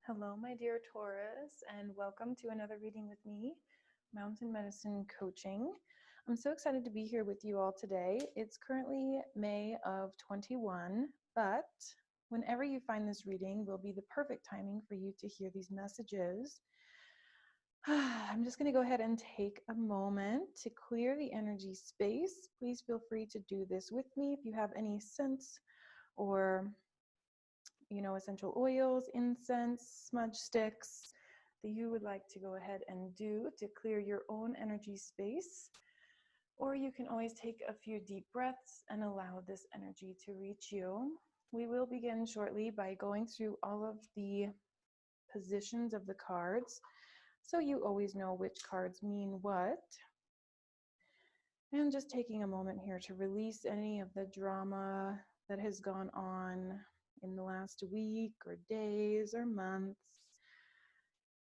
Hello, my dear Taurus, and welcome to another reading with me, Mountain Medicine Coaching. I'm so excited to be here with you all today. It's currently May of 21, but whenever you find this reading will be the perfect timing for you to hear these messages. I'm just going to go ahead and take a moment to clear the energy space. Please feel free to do this with me if you have any scents or essential oils, incense, smudge sticks that you would like to go ahead and do to clear your own energy space. Or you can always take a few deep breaths and allow this energy to reach you. We will begin shortly by going through all of the positions of the cards, so you always know which cards mean what. And just taking a moment here to release any of the drama that has gone on in the last week or days or months,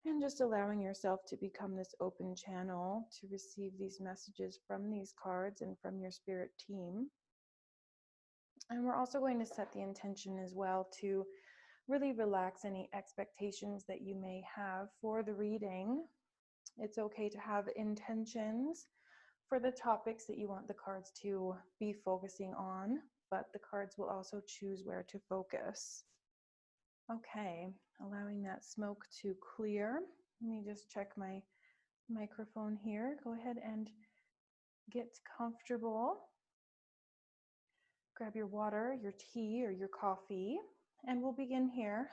and just allowing yourself to become this open channel to receive these messages from these cards and from your spirit team. And we're also going to set the intention as well to really relax any expectations that you may have for the reading. It's okay to have intentions for the topics that you want the cards to be focusing on, but the cards will also choose where to focus. Okay, allowing that smoke to clear. Let me just check my microphone here. Go ahead and get comfortable. Grab your water, your tea, or your coffee, and we'll begin here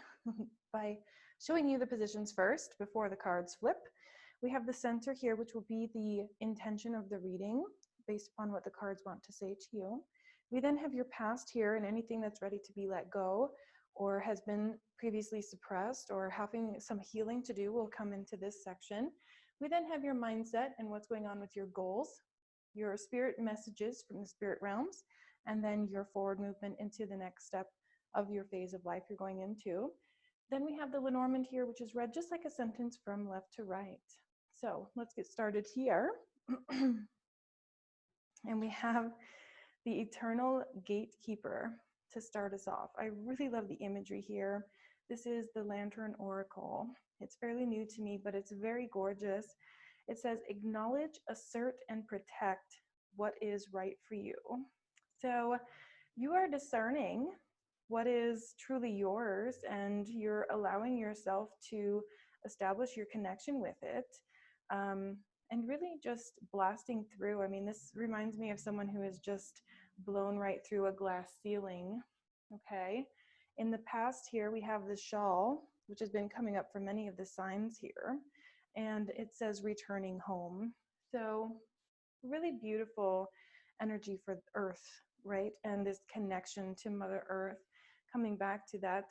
by showing you the positions first before the cards flip. We have the center here, which will be the intention of the reading based upon what the cards want to say to you. We then have your past here and anything that's ready to be let go or has been previously suppressed or having some healing to do will come into this section. We then have your mindset and what's going on with your goals, your spirit messages from the spirit realms, and then your forward movement into the next step of your phase of life you're going into. Then we have the Lenormand here, which is read just like a sentence from left to right. So let's get started here. And we have the Eternal Gatekeeper to start us off. I really love the imagery here. This is the Lantern Oracle. It's fairly new to me, but it's very gorgeous. It says, acknowledge, assert, and protect what is right for you. So you are discerning what is truly yours, and you're allowing yourself to establish your connection with it, and really just blasting through. I mean, this reminds me of someone who has just blown right through a glass ceiling. Okay, in the past here we have the shawl, which has been coming up for many of the signs here, and it says returning home. So really beautiful energy for Earth, right? And this connection to Mother Earth, coming back to that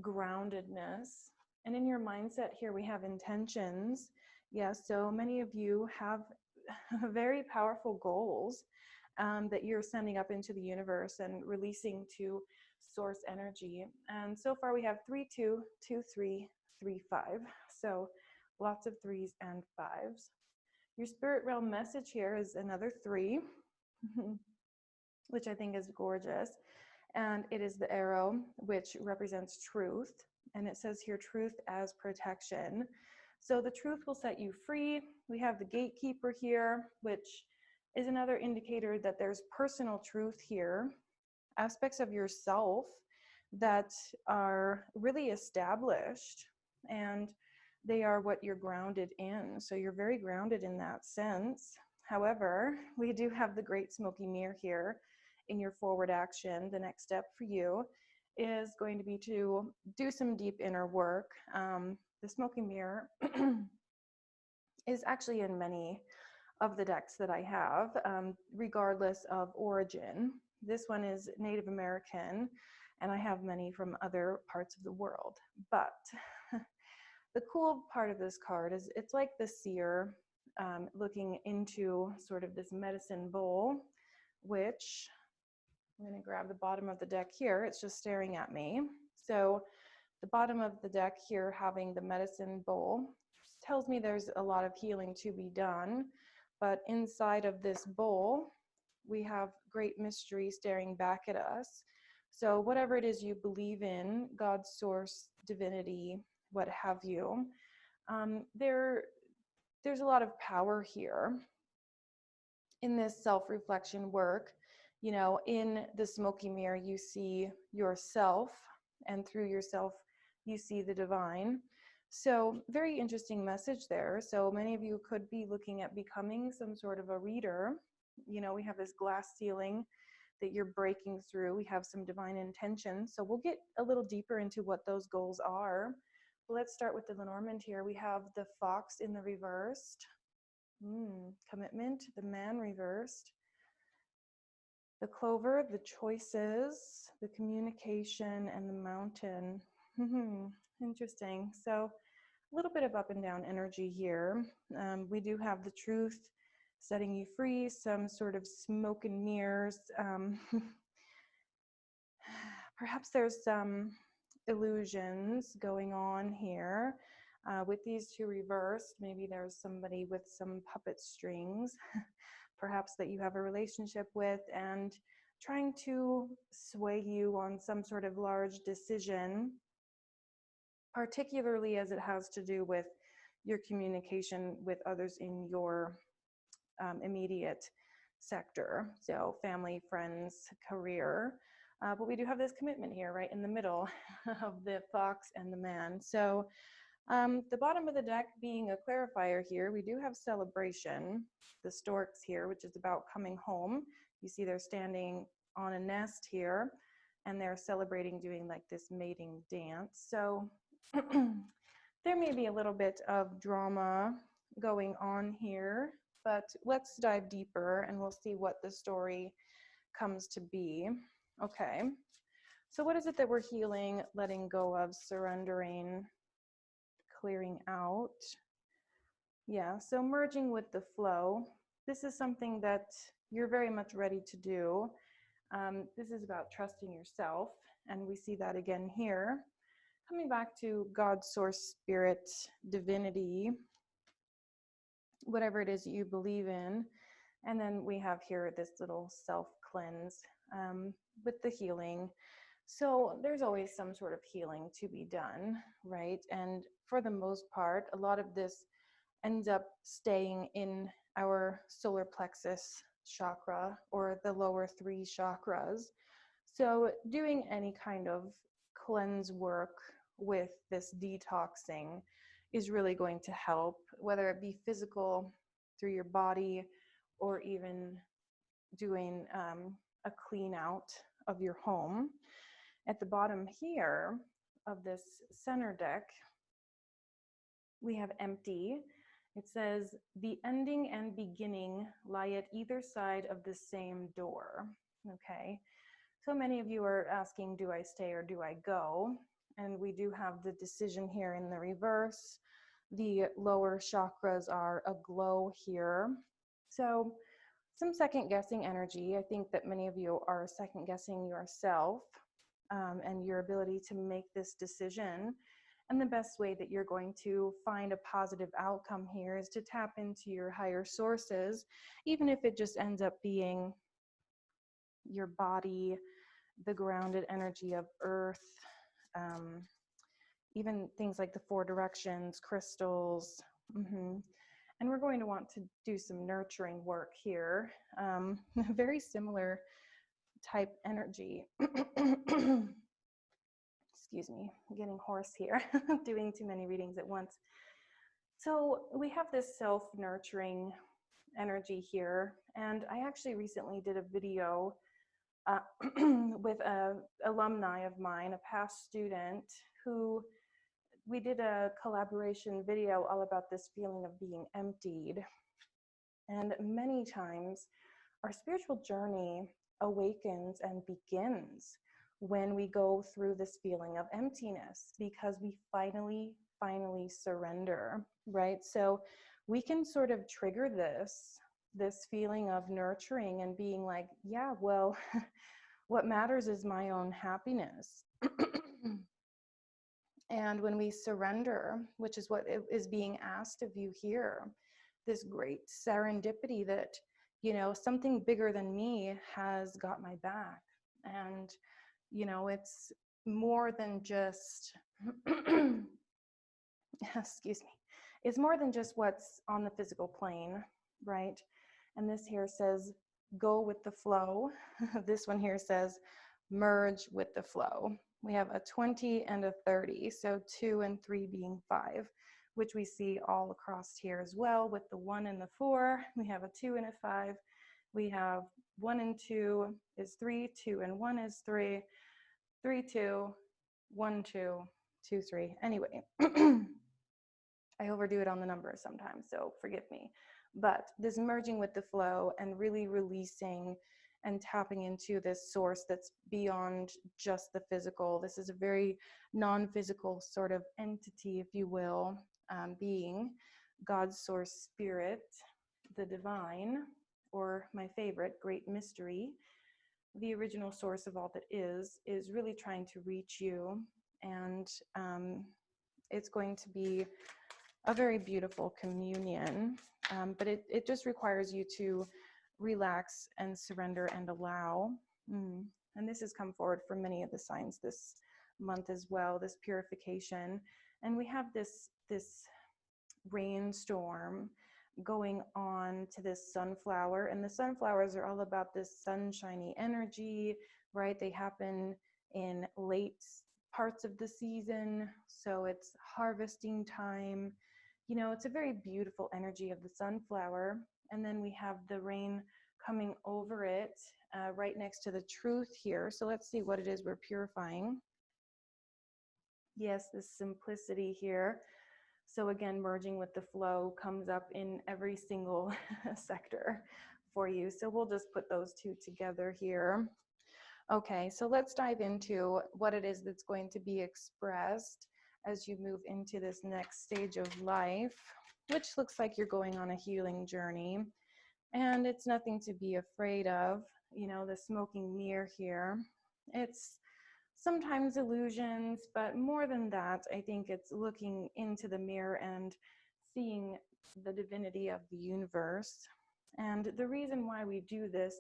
groundedness. And in your mindset here, we have intentions. Yes, so many of you have very powerful goals that you're sending up into the universe and releasing to source energy. And so far we have 3, 2, 2, 3, 3, 5. So lots of 3s and 5s. Your spirit realm message here is another 3, which I think is gorgeous. And it is the arrow, which represents truth. And it says here, truth as protection. So the truth will set you free. We have the gatekeeper here, which is another indicator that there's personal truth here, aspects of yourself that are really established, and they are what you're grounded in. So you're very grounded in that sense. However, we do have the Great Smoky Mirror here in your forward action. The next step for you is going to be to do some deep inner work. The Smoky Mirror is actually in many of the decks that I have, regardless of origin. This one is Native American, and I have many from other parts of the world. But the cool part of this card is it's like the seer looking into sort of this medicine bowl, which I'm going to grab the bottom of the deck here. It's just staring at me. So the bottom of the deck here having the medicine bowl tells me there's a lot of healing to be done. But inside of this bowl, we have great mystery staring back at us. So whatever it is you believe in, God's source, divinity, what have you. There's a lot of power here in this self-reflection work. You know, in the smoky mirror, you see yourself, and through yourself, you see the divine. So very interesting message there. So many of you could be looking at becoming some sort of a reader. You know, we have this glass ceiling that you're breaking through. We have some divine intention. So we'll get a little deeper into what those goals are. Let's start with the Lenormand here. We have the fox in the reversed. Commitment, the man reversed. The clover, the choices, the communication, and the mountain. Interesting. So a little bit of up and down energy here. We do have the truth, setting you free, some sort of smoke and mirrors. Perhaps there's some illusions going on here. With these two reversed, maybe there's somebody with some puppet strings, perhaps that you have a relationship with, and trying to sway you on some sort of large decision, particularly as it has to do with your communication with others in your immediate sector, so family, friends, career. But we do have this commitment here, right in the middle of the fox and the man. So the bottom of the deck being a clarifier here, we do have celebration, the storks here, which is about coming home. You see they're standing on a nest here, and they're celebrating, doing like this mating dance. So there may be a little bit of drama going on here, but let's dive deeper and we'll see what the story comes to be. Okay, so what is it that we're healing, letting go of, surrendering, clearing out? Yeah, so merging with the flow. This is something that you're very much ready to do. This is about trusting yourself, and we see that again here. Coming back to God, source, spirit, divinity, whatever it is you believe in. And then we have here this little self-cleanse with the healing. So there's always some sort of healing to be done, right? And for the most part, a lot of this ends up staying in our solar plexus chakra, or the lower 3 chakras. So doing any kind of cleanse work with this detoxing is really going to help, whether it be physical through your body, or even doing a clean out of your home. At the bottom here of this center deck, we have empty. It says, the ending and beginning lie at either side of the same door. Okay, so many of you are asking, do I stay or do I go? And we do have the decision here in the reverse. The lower chakras are aglow here. So some second guessing energy. I think that many of you are second guessing yourself and your ability to make this decision. And the best way that you're going to find a positive outcome here is to tap into your higher sources, even if it just ends up being your body, the grounded energy of earth, even things like the 4 directions, crystals. And we're going to want to do some nurturing work here. Very similar type energy. Excuse me, I'm getting hoarse here, doing too many readings at once. So we have this self-nurturing energy here. And I actually recently did a video with an alumni of mine, a past student, who we did a collaboration video all about this feeling of being emptied. And many times our spiritual journey awakens and begins when we go through this feeling of emptiness, because we finally surrender, right? So we can sort of trigger this feeling of nurturing and being like, yeah, well, what matters is my own happiness. And when we surrender, which is what is being asked of you here, this great serendipity that, you know, something bigger than me has got my back. And, you know, it's more than just excuse me, is more than just what's on the physical plane, right? And this here says, go with the flow. This one here says, merge with the flow. We have a 20 and a 30, so 2 and 3 being 5, which we see all across here as well with the 1 and the 4. We have a 2 and a 5. We have 1 and 2 is 3, 2 and 1 is 3, 3, 2, 1, 2, 2, 3. Anyway, I overdo it on the numbers sometimes, so forgive me. But this merging with the flow and really releasing and tapping into this source that's beyond just the physical. This is a very non-physical sort of entity, if you will, being, God's source spirit, the divine, or my favorite, great mystery, the original source of all that is really trying to reach you. And it's going to be a very beautiful communion, but it just requires you to relax and surrender and allow. And this has come forward for many of the signs this month as well, this purification. And we have this rainstorm going on to this sunflower, and the sunflowers are all about this sunshiny energy, right? They happen in late parts of the season, so it's harvesting time. You know, it's a very beautiful energy of the sunflower. And then we have the rain coming over it right next to the truth here. So let's see what it is we're purifying. Yes, this simplicity here. So again, merging with the flow comes up in every single sector for you. So we'll just put those two together here. Okay, so let's dive into what it is that's going to be expressed as you move into this next stage of life, which looks like you're going on a healing journey. And it's nothing to be afraid of. You know, the smoking mirror here, it's sometimes illusions, but more than that, I think it's looking into the mirror and seeing the divinity of the universe. And the reason why we do this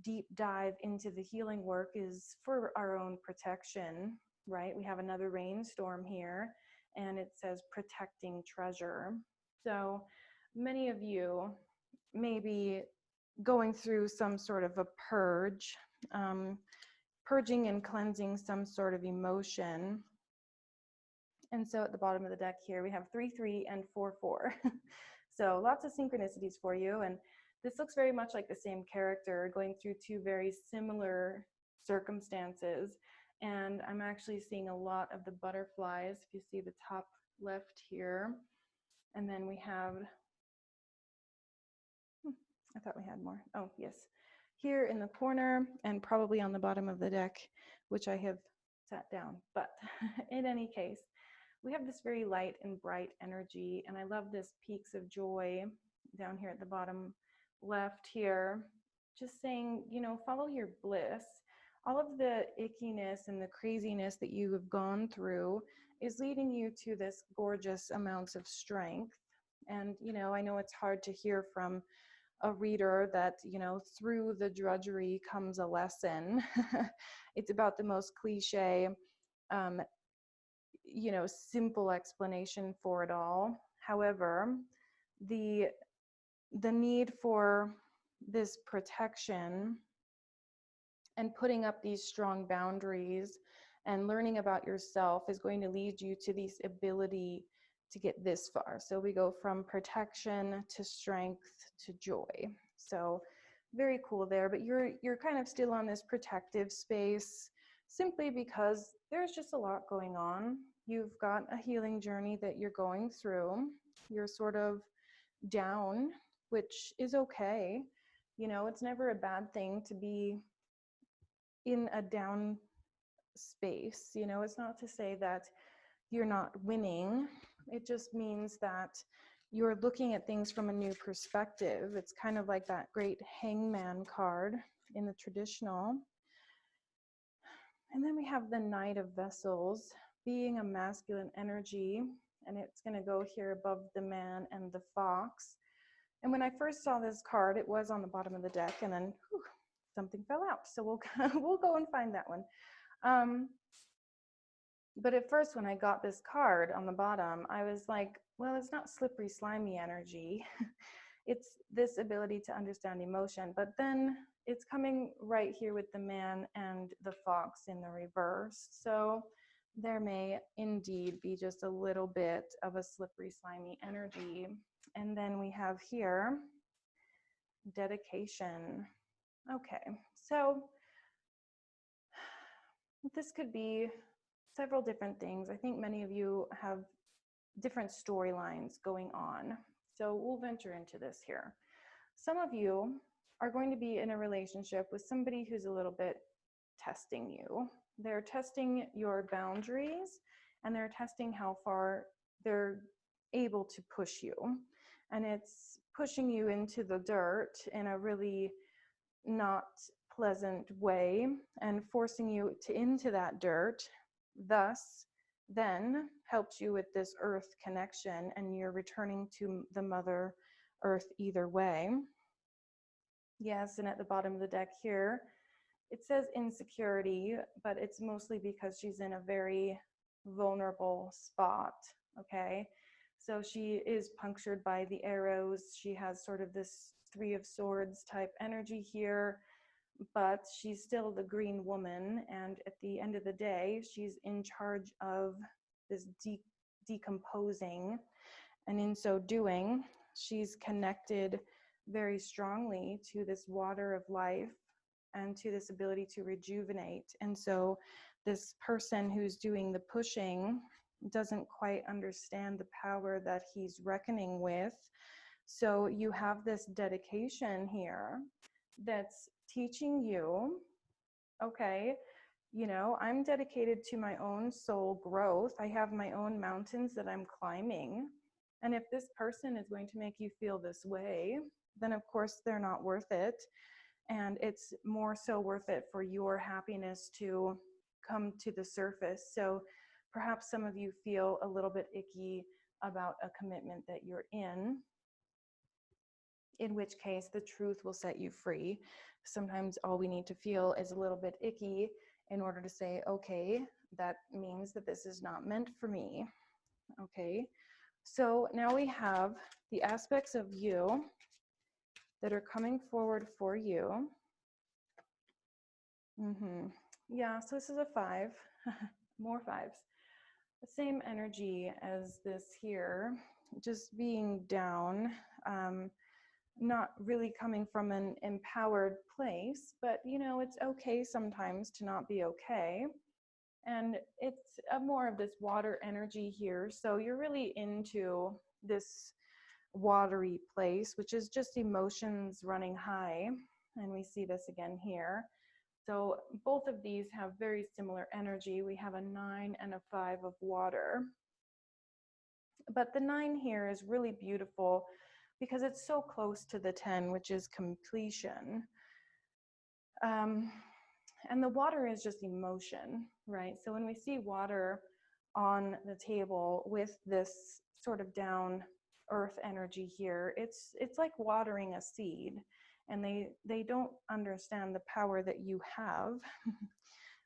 deep dive into the healing work is for our own protection, right? We have another rainstorm here, and it says protecting treasure. So many of you may be going through some sort of a purge, purging and cleansing some sort of emotion. And so at the bottom of the deck here, we have 3-3 and 4-4. So lots of synchronicities for you. And this looks very much like the same character going through two very similar circumstances. And I'm actually seeing a lot of the butterflies, if you see the top left here. And then we have, I thought we had more. Oh, yes. Here in the corner and probably on the bottom of the deck, which I have sat down. But in any case, we have this very light and bright energy. And I love this peaks of joy down here at the bottom left here, just saying, you know, follow your bliss. All of the ickiness and the craziness that you have gone through is leading you to this gorgeous amounts of strength. And, you know, I know it's hard to hear from a reader that, you know, through the drudgery comes a lesson. It's about the most cliche, you know, simple explanation for it all. However, the need for this protection and putting up these strong boundaries and learning about yourself is going to lead you to this ability to get this far. So we go from protection to strength to joy. So very cool there, but you're kind of still on this protective space simply because there's just a lot going on. You've got a healing journey that you're going through. You're sort of down, which is okay. You know, it's never a bad thing to be in a down space. You know, it's not to say that you're not winning. It just means that you're looking at things from a new perspective. It's kind of like that great hangman card in the traditional. And then we have the Knight of Vessels being a masculine energy, and it's going to go here above the man and the fox. And when I first saw this card, it was on the bottom of the deck, and then something fell out. So we'll go and find that one. But at first, when I got this card on the bottom, I was like, well, it's not slippery, slimy energy. It's this ability to understand emotion. But then it's coming right here with the man and the fox in the reverse. So there may indeed be just a little bit of a slippery, slimy energy. And then we have here dedication. Okay, so this could be several different things. I think many of you have different storylines going on. So we'll venture into this here. Some of you are going to be in a relationship with somebody who's a little bit testing you. They're testing your boundaries, and they're testing how far they're able to push you. And it's pushing you into the dirt in a really not pleasant way and forcing you into that dirt, thus then helps you with this earth connection, and you're returning to the Mother Earth either way. Yes, and at the bottom of the deck here, it says insecurity, but it's mostly because she's in a very vulnerable spot, okay? So she is punctured by the arrows. She has sort of this Three of Swords type energy here, but she's still the green woman, and at the end of the day, she's in charge of this decomposing, and in so doing, she's connected very strongly to this water of life and to this ability to rejuvenate. And so this person who's doing the pushing doesn't quite understand the power that he's reckoning with. So you have this dedication here that's teaching you, okay, you know, I'm dedicated to my own soul growth. I have my own mountains that I'm climbing. And if this person is going to make you feel this way, then of course they're not worth it. And it's more so worth it for your happiness to come to the surface. So perhaps some of you feel a little bit icky about a commitment that you're in which case the truth will set you free. Sometimes all we need to feel is a little bit icky in order to say, okay, that means that this is not meant for me. Okay, so now we have the aspects of you that are coming forward for you. Yeah, so this is a 5, more 5s. The same energy as this here, just being down, not really coming from an empowered place, but you know, it's okay sometimes to not be okay. And it's more of this water energy here. So you're really into this watery place, which is just emotions running high. And we see this again here. So both of these have very similar energy. We have a 9 and a 5 of water. But the 9 here is really beautiful because it's so close to the 10, which is completion. And the water is just emotion, right? So when we see water on the table with this sort of down earth energy here, it's like watering a seed, and they don't understand the power that you have,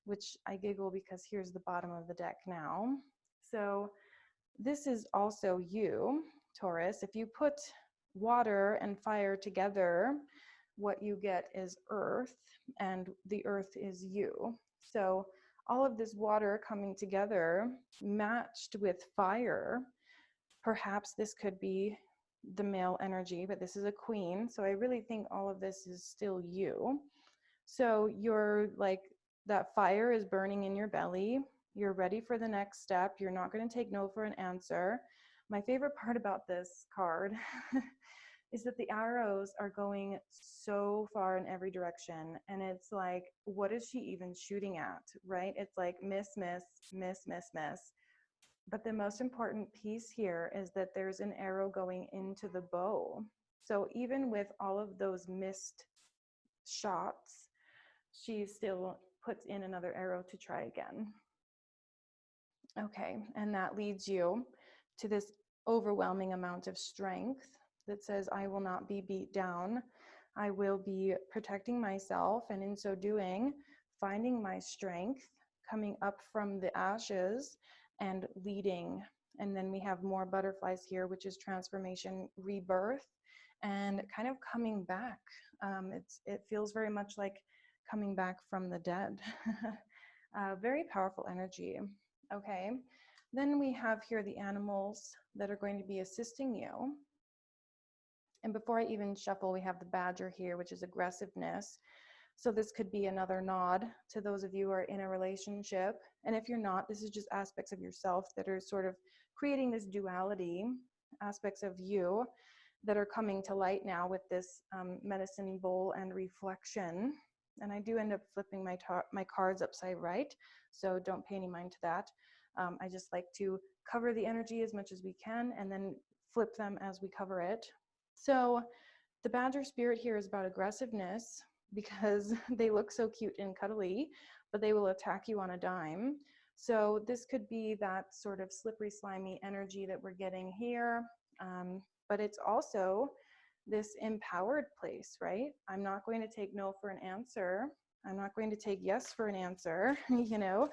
which I giggle because here's the bottom of the deck now. So this is also you, Taurus. If you put water and fire together, what you get is earth, and the earth is you. So all of this water coming together matched with fire, perhaps this could be the male energy, but this is a queen. So I really think all of this is still you. So you're like, that fire is burning in your belly. You're ready for the next step. You're not going to take no for an answer. My favorite part about this card is that the arrows are going so far in every direction. And it's like, what is she even shooting at, right? It's like miss, miss, miss, miss, miss. But the most important piece here is that there's an arrow going into the bow. So even with all of those missed shots, she still puts in another arrow to try again. Okay, and that leads you to this overwhelming amount of strength that says, I will not be beat down. I will be protecting myself, and in so doing, finding my strength, coming up from the ashes and leading. And then we have more butterflies here, which is transformation, rebirth, and kind of coming back. It feels very much like coming back from the dead. Very powerful energy. Okay, then we have here the animals that are going to be assisting you. And before I even shuffle, we have the badger here, which is aggressiveness. So this could be another nod to those of you who are in a relationship. And if you're not, this is just aspects of yourself that are sort of creating this duality, aspects of you that are coming to light now with this medicine bowl and reflection. And I do end up flipping my cards upside right, so don't pay any mind to that. I just like to cover the energy as much as we can and then flip them as we cover it. So the badger spirit here is about aggressiveness because they look so cute and cuddly, but they will attack you on a dime. So this could be that sort of slippery, slimy energy that we're getting here. But it's also this empowered place, right? I'm not going to take no for an answer. I'm not going to take yes for an answer. You know,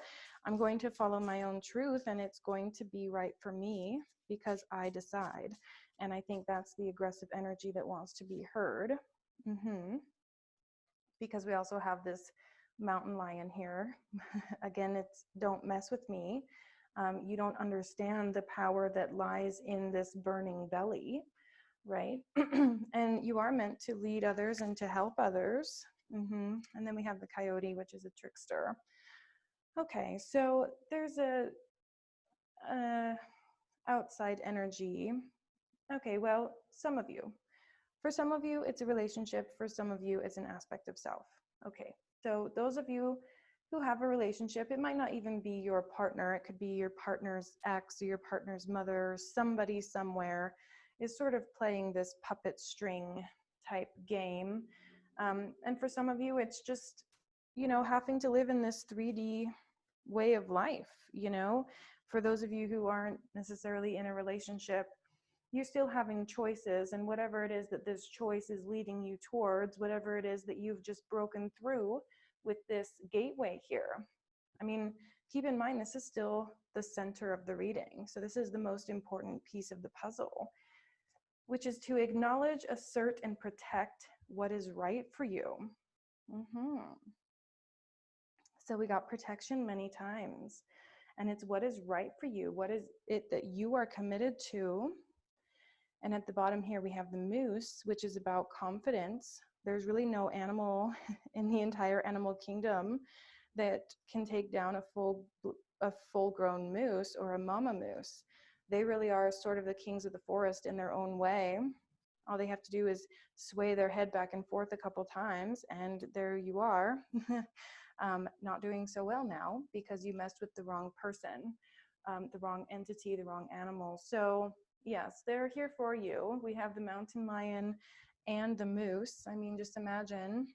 I'm going to follow my own truth, and it's going to be right for me because I decide. And I think that's the aggressive energy that wants to be heard. Because we also have this mountain lion here. Again, it's don't mess with me. You don't understand the power that lies in this burning belly, right? And you are meant to lead others and to help others. And then we have the coyote, which is a trickster. Okay, so there's a outside energy. Okay, well, some of you. For some of you, it's a relationship. For some of you, it's an aspect of self. Okay, so those of you who have a relationship, it might not even be your partner. It could be your partner's ex or your partner's mother. Somebody somewhere is sort of playing this puppet string type game. And for some of you, it's just, you know, having to live in this 3D way of life, you know. For those of you who aren't necessarily in a relationship, you're still having choices, and whatever it is that this choice is leading you towards, whatever it is that you've just broken through with this gateway here. I mean, keep in mind, this is still the center of the reading. So this is the most important piece of the puzzle, which is to acknowledge, assert, and protect what is right for you. So we got protection many times, and it's what is right for you. What is it that you are committed to? And at the bottom here, we have the moose, which is about confidence. There's really no animal in the entire animal kingdom that can take down a full-grown moose or a mama moose. They really are sort of the kings of the forest in their own way. All they have to do is sway their head back and forth a couple times, and there you are. Not doing so well now because you messed with the wrong person, the wrong entity, the wrong animal. So yes, they're here for you. We have the mountain lion and the moose. I mean, just imagine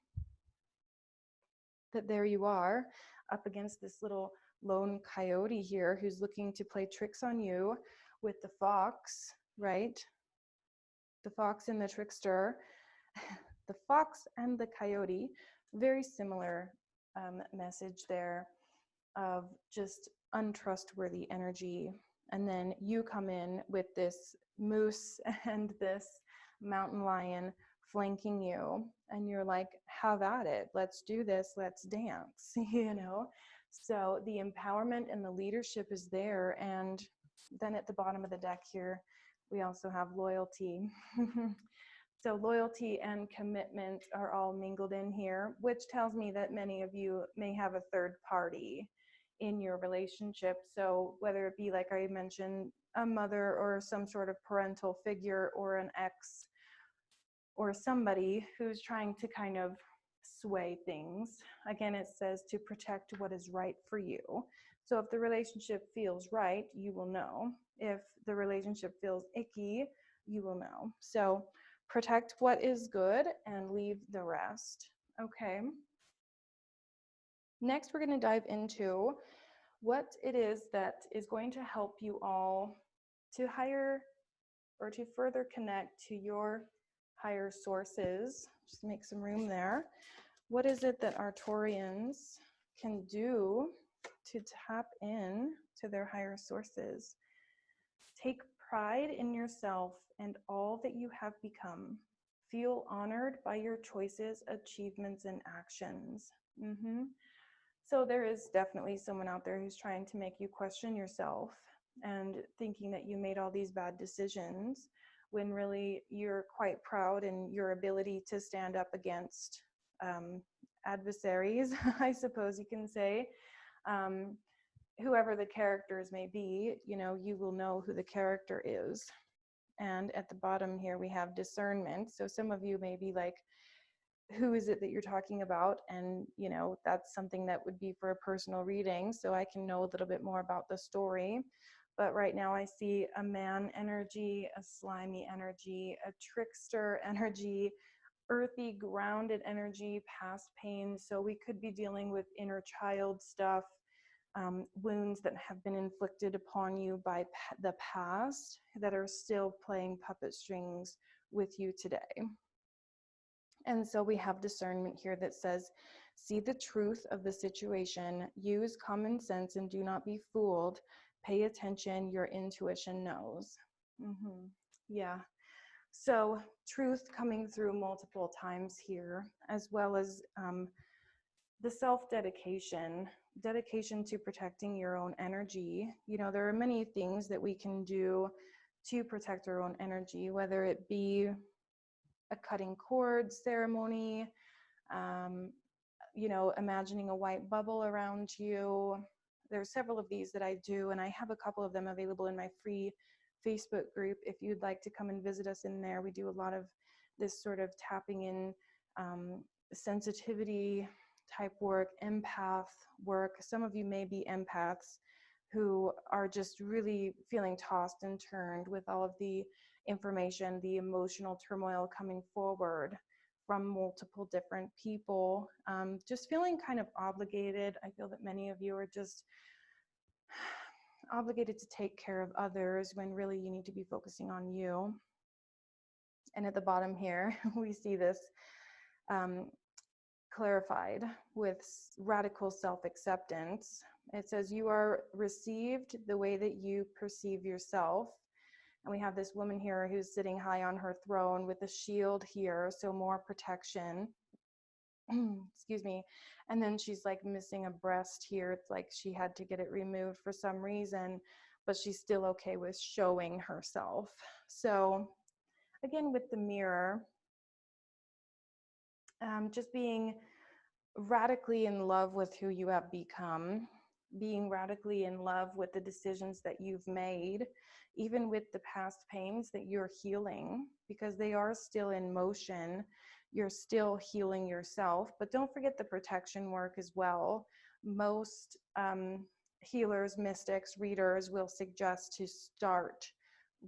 that there you are up against this little lone coyote here who's looking to play tricks on you with the fox, right? The fox and the trickster. The fox and the coyote, very similar message there of just untrustworthy energy. And then you come in with this moose and this mountain lion flanking you, and you're like, have at it, let's do this, let's dance, you know. So the empowerment and the leadership is there. And then at the bottom of the deck here, we also have loyalty. So loyalty and commitment are all mingled in here, which tells me that many of you may have a third party in your relationship. So whether it be, like I mentioned, a mother or some sort of parental figure or an ex or somebody who's trying to kind of sway things. Again, it says to protect what is right for you. So if the relationship feels right, you will know. If the relationship feels icky, you will know. So protect what is good and leave the rest. Okay. Next, we're going to dive into what it is that is going to help you all to higher or to further connect to your higher sources. Just make some room there. What is it that Arcturians can do to tap in to their higher sources. Take pride in yourself and all that you have become. Feel honored by your choices, achievements, and actions. So there is definitely someone out there who's trying to make you question yourself and thinking that you made all these bad decisions, when really you're quite proud in your ability to stand up against adversaries, I suppose you can say. Whoever the characters may be, you will know who the character is. And at the bottom here, we have discernment. So some of you may be like, who is it that you're talking about? And, that's something that would be for a personal reading, so I can know a little bit more about the story. But right now I see a man energy, a slimy energy, a trickster energy, earthy, grounded energy, past pain. So we could be dealing with inner child stuff, wounds that have been inflicted upon you by the past that are still playing puppet strings with you today. And so we have discernment here that says, see the truth of the situation, use common sense and do not be fooled. Pay attention, your intuition knows. Yeah. So truth coming through multiple times here, as well as the self-dedication, dedication to protecting your own energy. There are many things that we can do to protect our own energy, whether it be a cutting cord ceremony, imagining a white bubble around you. There's several of these that I do, and I have a couple of them available in my free Facebook group. If you'd like to come and visit us in there, we do a lot of this sort of tapping in sensitivity type work, empath work. Some of you may be empaths who are just really feeling tossed and turned with all of the information, the emotional turmoil coming forward from multiple different people, just feeling kind of obligated. I feel that many of you are just obligated to take care of others when really you need to be focusing on you. And at the bottom here, we see this clarified with radical self-acceptance. It says, you are received the way that you perceive yourself. And we have this woman here who's sitting high on her throne with a shield here, so more protection. Excuse me. And then she's like missing a breast here. It's like she had to get it removed for some reason, but she's still okay with showing herself. So again, with the mirror, just being radically in love with who you have become, being radically in love with the decisions that you've made, even with the past pains that you're healing, because they are still in motion. You're still healing yourself, but don't forget the protection work as well. Most healers, mystics, readers will suggest to start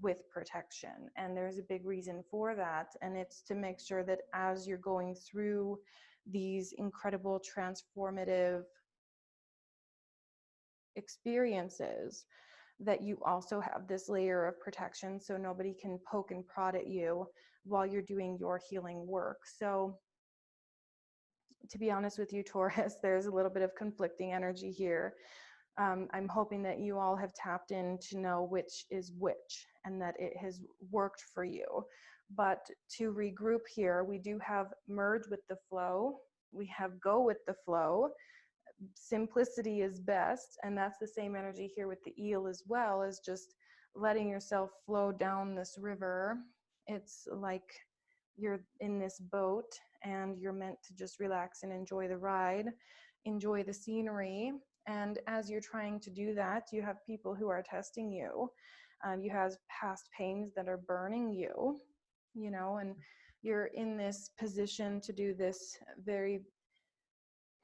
with protection, and there's a big reason for that, and it's to make sure that as you're going through these incredible transformative experiences, that you also have this layer of protection so nobody can poke and prod at you while you're doing your healing work. So to be honest with you, Taurus, there's a little bit of conflicting energy here. I'm hoping that you all have tapped in to know which is which and that it has worked for you. But to regroup here, we do have merge with the flow. We have go with the flow. Simplicity is best. And that's the same energy here with the eel as well, as just letting yourself flow down this river. It's like you're in this boat and you're meant to just relax and enjoy the ride, enjoy the scenery. And as you're trying to do that, you have people who are testing you. You have past pains that are burning you, and you're in this position to do this very,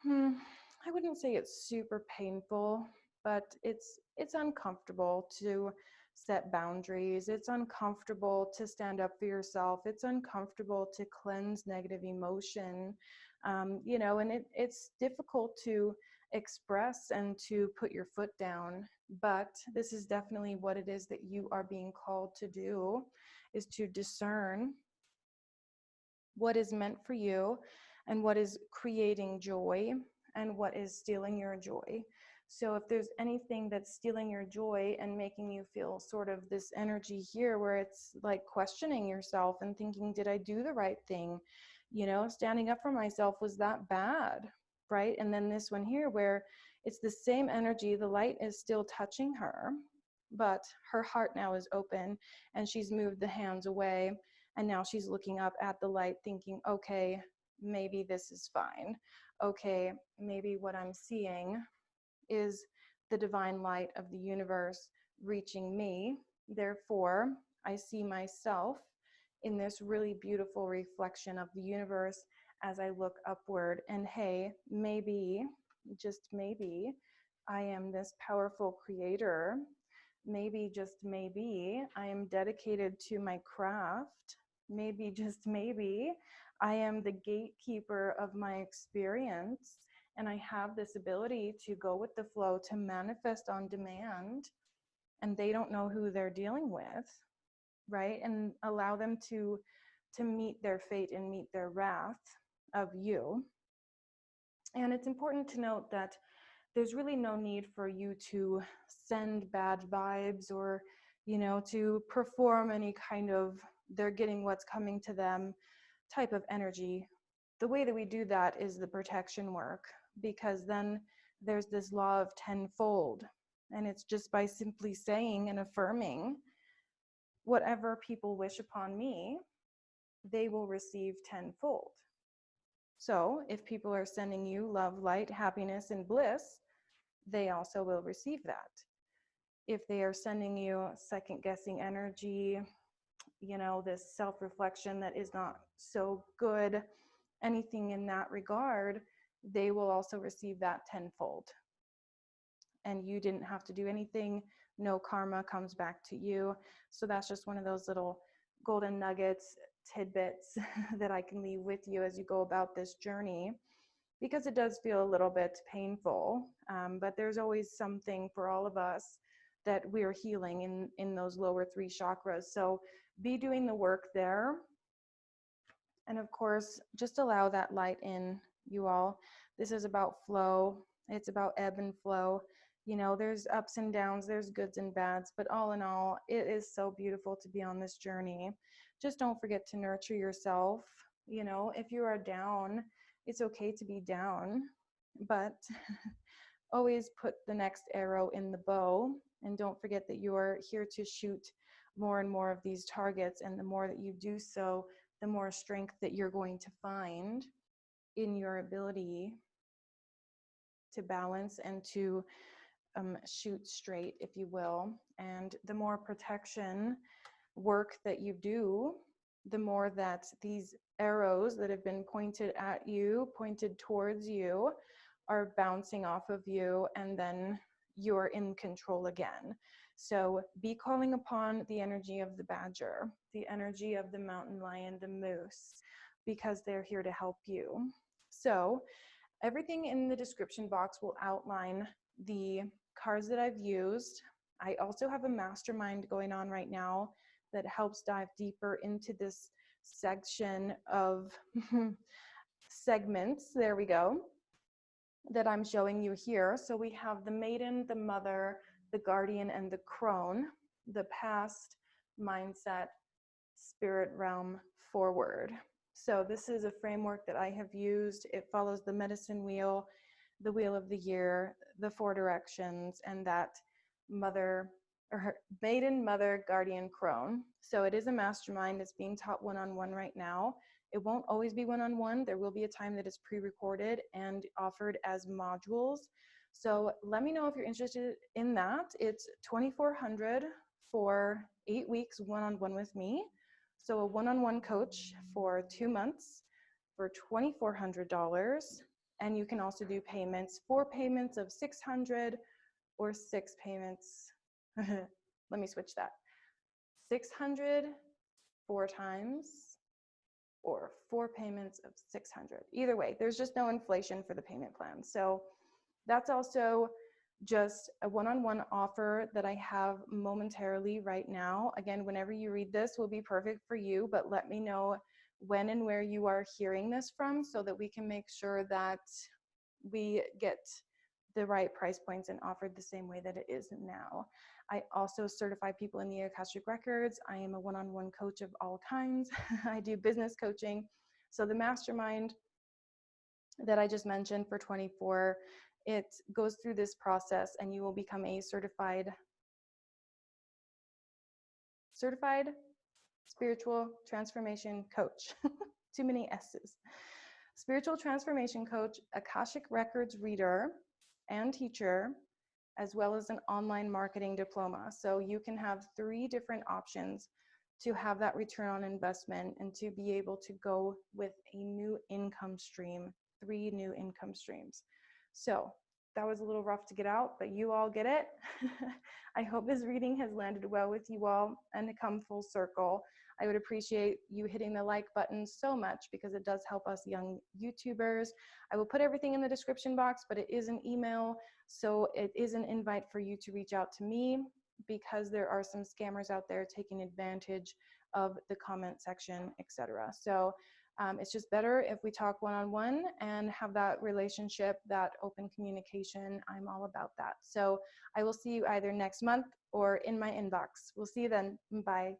I wouldn't say it's super painful, but it's uncomfortable to set boundaries. It's uncomfortable to stand up for yourself. It's uncomfortable to cleanse negative emotion, and it's difficult to express and to put your foot down. But this is definitely what it is that you are being called to do, is to discern what is meant for you and what is creating joy and what is stealing your joy. So if there's anything that's stealing your joy and making you feel sort of this energy here where it's like questioning yourself and thinking, did I do the right thing? You know, standing up for myself, was that bad? Right? And then this one here where it's the same energy, the light is still touching her, but her heart now is open and she's moved the hands away. And now she's looking up at the light thinking, okay, maybe this is fine. Okay, maybe what I'm seeing is the divine light of the universe reaching me. Therefore, I see myself in this really beautiful reflection of the universe as I look upward. And hey, maybe, just maybe, I am this powerful creator. Maybe, just maybe, I am dedicated to my craft. Maybe, just maybe, I am the gatekeeper of my experience. And I have this ability to go with the flow, to manifest on demand. And they don't know who they're dealing with, right? And allow them to meet their fate and meet their wrath of you. And it's important to note that there's really no need for you to send bad vibes or, you know, to perform any kind of they're getting what's coming to them type of energy. The way that we do that is the protection work, because then there's this law of tenfold. And it's just by simply saying and affirming, whatever people wish upon me, they will receive tenfold. So if people are sending you love, light, happiness, and bliss, they also will receive that. If they are sending you second guessing energy, you know, this self-reflection that is not so good, anything in that regard, they will also receive that tenfold. And you didn't have to do anything. No karma comes back to you. So that's just one of those little golden nuggets, tidbits that I can leave with you as you go about this journey, because it does feel a little bit painful, but there's always something for all of us that we're healing in those lower three chakras. So be doing the work there. And of course, just allow that light in, you all. This is about flow. It's about ebb and flow. You know, there's ups and downs, there's goods and bads, but all in all, it is so beautiful to be on this journey. Just don't forget to nurture yourself. You know, if you are down, it's okay to be down, but always put the next arrow in the bow. And don't forget that you are here to shoot more and more of these targets. And the more that you do so, the more strength that you're going to find in your ability to balance and to shoot straight, if you will. And the more protection work that you do, the more that these arrows that have been pointed at you, pointed towards you, are bouncing off of you, and then you're in control again. So be calling upon the energy of the badger, the energy of the mountain lion, the moose, because they're here to help you. So everything in the description box will outline the cards that I've used. I also have a mastermind going on right now that helps dive deeper into this section of segments, there we go, that I'm showing you here. So we have the maiden, the mother, the guardian, and the crone, the past, mindset, spirit realm, forward. So this is a framework that I have used. It follows the medicine wheel, the wheel of the year, the 4 directions, and that mother, or her maiden, mother, guardian, crone. So it is a mastermind. It's being taught one-on-one right now. It won't always be one-on-one. There will be a time that is pre-recorded and offered as modules. So let me know if you're interested in that. It's $2,400 for 8 weeks one-on-one with me. So a one-on-one coach for 2 months for $2,400. And you can also do payments, 4 payments of $600 or 6 payments. Let me switch that. 600 4 times, or 4 payments of 600. Either way, there's just no inflation for the payment plan. So that's also just a one-on-one offer that I have momentarily right now. Again, whenever you read this will be perfect for you, but let me know when and where you are hearing this from so that we can make sure that we get the right price points and offered the same way that it is now. I also certify people in the Akashic Records. I am a one-on-one coach of all kinds. I do business coaching. So the mastermind that I just mentioned for 24, it goes through this process and you will become a certified spiritual transformation coach. Too many S's. Spiritual transformation coach, Akashic Records reader and teacher, as well as an online marketing diploma. So you can have 3 different options to have that return on investment and to be able to go with a new income stream, 3 new income streams. So that was a little rough to get out, but you all get it. I hope this reading has landed well with you all and come full circle. I would appreciate you hitting the like button so much because it does help us young YouTubers. I will put everything in the description box, but it is an email, so it is an invite for you to reach out to me because there are some scammers out there taking advantage of the comment section, etc. So it's just better if we talk one-on-one and have that relationship, that open communication. I'm all about that. So I will see you either next month or in my inbox. We'll see you then. Bye.